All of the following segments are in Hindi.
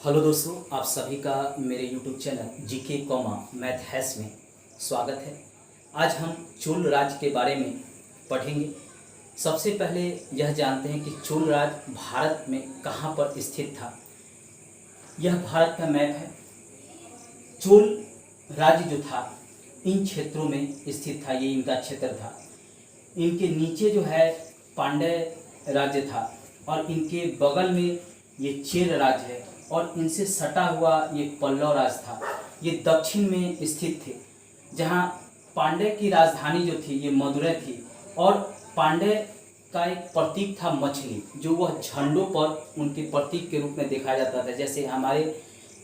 हेलो दोस्तों, आप सभी का मेरे YouTube channel GK comma math हैस में स्वागत है। आज हम चोल राज के बारे में पढ़ेंगे। सबसे पहले यह जानते हैं कि चोल राज भारत में कहाँ पर स्थित था। यह भारत का मैप है। चोल राज्य जो था इन क्षेत्रों में स्थित था, ये इनका क्षेत्र था। इनके नीचे जो है पांड्य राज्य था और इनके बगल में ये चेर राज्य है और इनसे सटा हुआ ये पल्लव राज था। ये दक्षिण में स्थित थे, जहाँ पांड्य की राजधानी जो थी ये मदुरै थी और पांड्य का एक प्रतीक था मछली, जो वह झंडों पर उनके प्रतीक के रूप में देखा जाता था। जैसे हमारे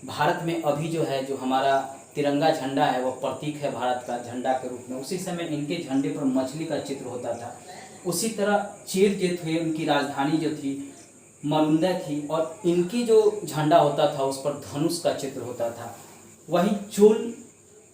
भारत में अभी जो है, जो हमारा तिरंगा झंडा है, वह प्रतीक है भारत का झंडा के रूप में। उसी समय इनके झंडे पर मछली का चित्र होता था। उसी तरह चेर जो थे, उनकी राजधानी जो थी मरुंदै थी और इनकी जो झंडा होता था उस पर धनुष का चित्र होता था। वहीं चोल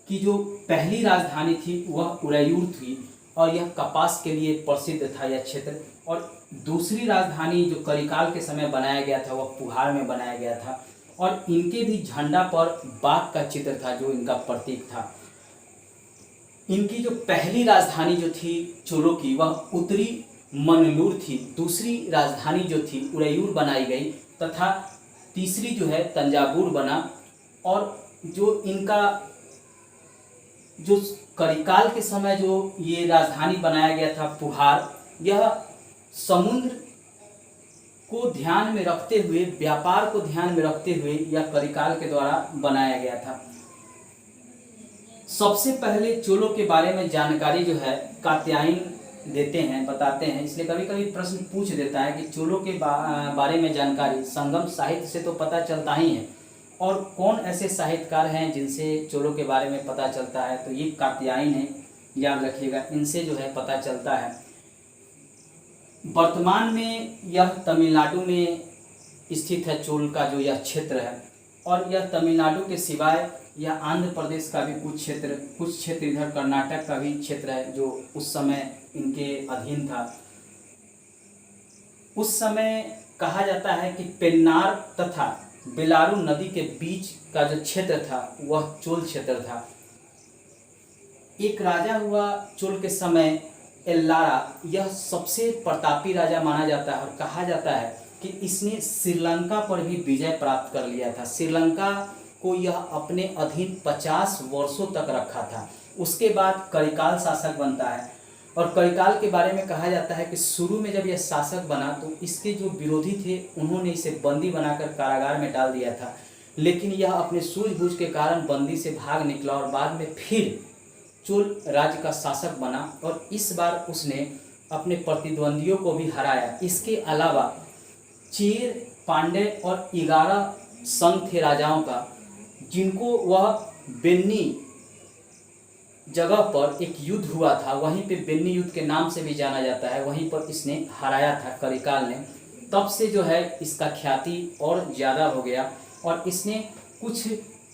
की जो पहली राजधानी थी वह उरैयूर थी और यह कपास के लिए प्रसिद्ध था यह क्षेत्र। और दूसरी राजधानी जो करिकाल के समय बनाया गया था वह पुहार में बनाया गया था और इनके भी झंडा पर बाघ का चित्र था, जो इनका प्रतीक था। इनकी जो पहली राजधानी जो थी चोलों की, वह उत्तरी मनलूर थी। दूसरी राजधानी जो थी उरैयूर बनाई गई तथा तीसरी जो है तंजावुर बना। और जो इनका जो करिकाल के समय जो ये राजधानी बनाया गया था पुहार, यह समुद्र को ध्यान में रखते हुए, व्यापार को ध्यान में रखते हुए यह करिकाल के द्वारा बनाया गया था। सबसे पहले चोलों के बारे में जानकारी जो है कात्यायन देते हैं, बताते हैं। इसलिए कभी कभी प्रश्न पूछ देता है कि चोलों के बारे में जानकारी संगम साहित्य से तो पता चलता ही है, और कौन ऐसे साहित्यकार हैं जिनसे चोलों के बारे में पता चलता है, तो ये कात्यायन है, याद रखिएगा। इनसे जो है पता चलता है। वर्तमान में यह तमिलनाडु में स्थित है, चोल का जो यह क्षेत्र है। और यह तमिलनाडु के सिवाय यह आंध्र प्रदेश का भी कुछ क्षेत्र इधर कर्नाटक का भी क्षेत्र है, जो उस समय इनके अधीन था। उस समय कहा जाता है कि पेन्नार तथा बेलारू नदी के बीच का जो क्षेत्र था वह चोल क्षेत्र था। एक राजा हुआ चोल के समय एल्लारा, यह सबसे प्रतापी राजा माना जाता है और कहा जाता है कि इसने श्रीलंका पर भी विजय प्राप्त कर लिया था। श्रीलंका को यह अपने अधीन 50 वर्षों तक रखा था। उसके बाद करिकाल शासक बनता है और करिकाल के बारे में कहा जाता है कि शुरू में जब यह शासक बना तो इसके जो विरोधी थे उन्होंने इसे बंदी बनाकर कारागार में डाल दिया था, लेकिन यह अपने सूझबूझ के कारण बंदी से भाग निकला और बाद में फिर चोल राज्य का शासक बना और इस बार उसने अपने प्रतिद्वंदियों को भी हराया। इसके अलावा चेर, पांड्य और 11 संघ थे राजाओं का, जिनको वह बेन्नी जगह पर एक युद्ध हुआ था, वहीं पे बेन्नी युद्ध के नाम से भी जाना जाता है, वहीं पर इसने हराया था करिकाल ने। तब से जो है इसका ख्याति और ज़्यादा हो गया और इसने कुछ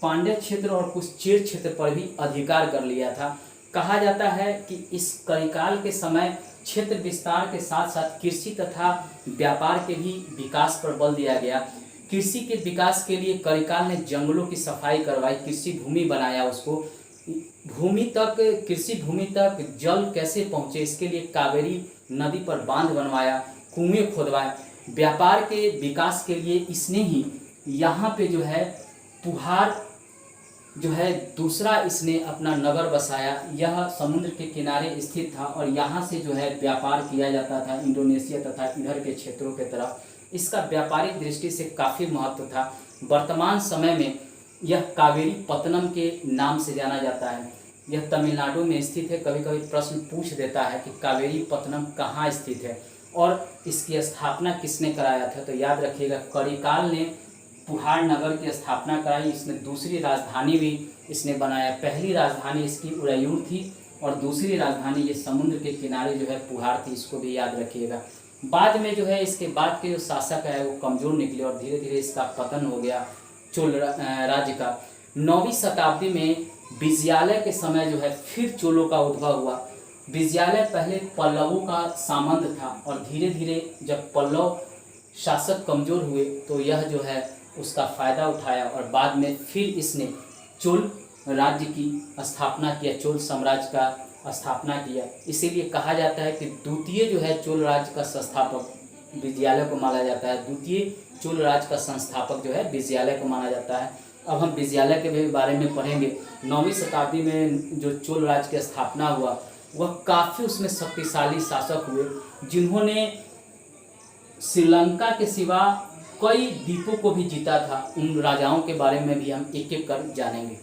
पांड्य क्षेत्र और कुछ चेर क्षेत्र पर भी अधिकार कर लिया था। कहा जाता है कि इस करिकाल के समय क्षेत्र विस्तार के साथ साथ कृषि तथा व्यापार के भी विकास पर बल दिया गया। कृषि के विकास के लिए करिकाल ने जंगलों की सफाई करवाई, कृषि भूमि बनाया, उसको कृषि भूमि तक जल कैसे पहुँचे इसके लिए कावेरी नदी पर बांध बनवाया, कुएं खोदवाए। व्यापार के विकास के लिए इसने ही यहाँ पे जो है पुहार जो है दूसरा इसने अपना नगर बसाया। यह समुद्र के किनारे स्थित था और यहाँ से जो है व्यापार किया जाता था इंडोनेशिया तथा इधर के क्षेत्रों के तरफ। इसका व्यापारिक दृष्टि से काफ़ी महत्व था। वर्तमान समय में यह कावेरी पत्तनम के नाम से जाना जाता है। यह तमिलनाडु में स्थित है। कभी कभी प्रश्न पूछ देता है कि कावेरी पत्तनम कहाँ स्थित है और इसकी स्थापना किसने कराया था, तो याद रखिएगा करिकाल ने पुहार नगर की स्थापना कराई। इसने दूसरी राजधानी भी इसने बनाया। पहली राजधानी इसकी उरैयूर थी और दूसरी राजधानी ये समुद्र के किनारे जो है पुहार थी, इसको भी याद रखिएगा। बाद में जो है इसके बाद के जो शासक है वो कमज़ोर निकले और धीरे धीरे इसका पतन हो गया चोल राज्य का। 9वीं शताब्दी में विजयालय के समय जो है फिर चोलों का उद्भव हुआ। विजयालय पहले पल्लवों का सामंत था और धीरे धीरे जब पल्लव शासक कमज़ोर हुए तो यह जो है उसका फ़ायदा उठाया और बाद में फिर इसने चोल राज्य की स्थापना किया, चोल साम्राज्य का स्थापना किया। इसीलिए कहा जाता है कि द्वितीय जो है चोल राज्य का संस्थापक विजयालय को माना जाता है। द्वितीय चोल राज्य का संस्थापक जो है विजयालय को माना जाता है। अब हम विजयालय के बारे में पढ़ेंगे। 9वीं शताब्दी में जो चोल राज्य की स्थापना हुआ वह काफ़ी उसमें शक्तिशाली शासक हुए, जिन्होंने श्रीलंका के सिवा कई द्वीपों को भी जीता था। उन राजाओं के बारे में भी हम एक एक कर जानेंगे।